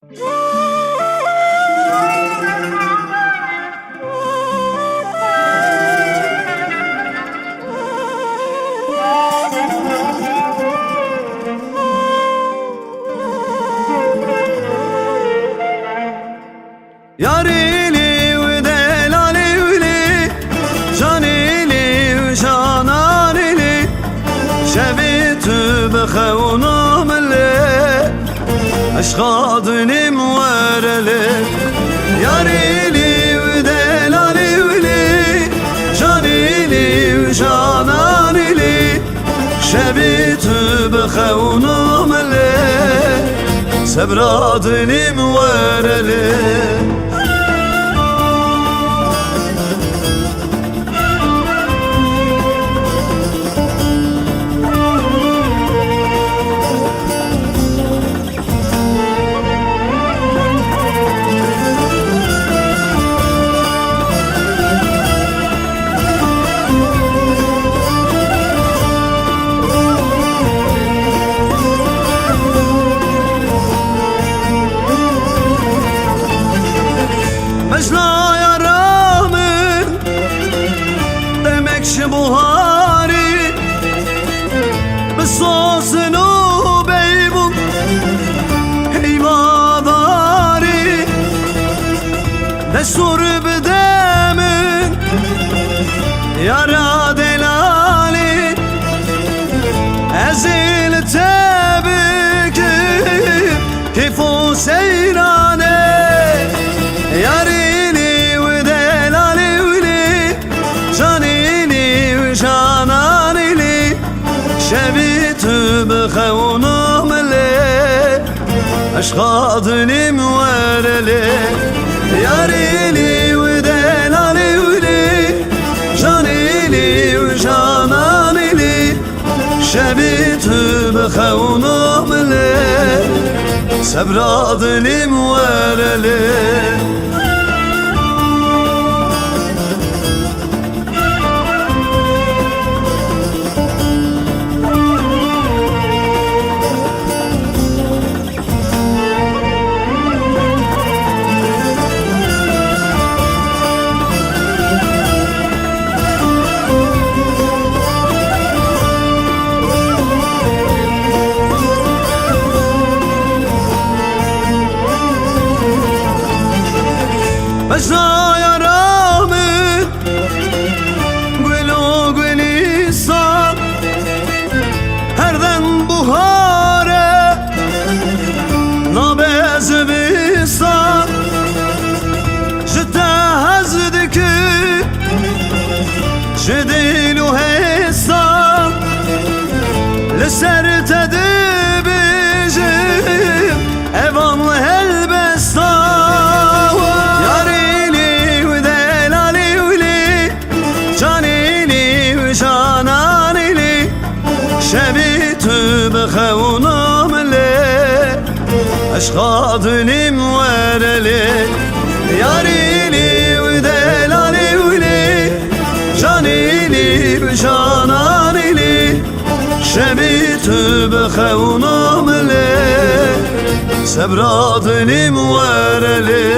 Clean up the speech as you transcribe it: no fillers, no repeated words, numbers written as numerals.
Yarili ve delali veli, canili ve cananili, şebitü bekhevnum li, eşkadnim vereli. Yarili ve delali veli, canili ve cananili, şebitü bekhevnum li, sebradnim vereli. Mecnaya rağmen demekşi Buhari Besosunu beybun heyvadari Desur bidemin yara delali Ezil tebiki kifu seyrane Yarili ve delali veli, canili ve cananili, şebitü bekhevnum li, eşkadnim vereli. Yarili ve delali veli, canili ve cananili, şebitü bekhevnum li, sebradnim vereli. Mecnaya rağmen Gülo gülistan Herden buhare Nabez bistan Jite hazdiki Jedilu hestan Leser tedibijim Evanlı helbestan şebitü bekhevnum li, eşkadnim vereli. Yarili ve delali veli, canili ve cananili, şebitü bekhevnum li, sebradnim vereli.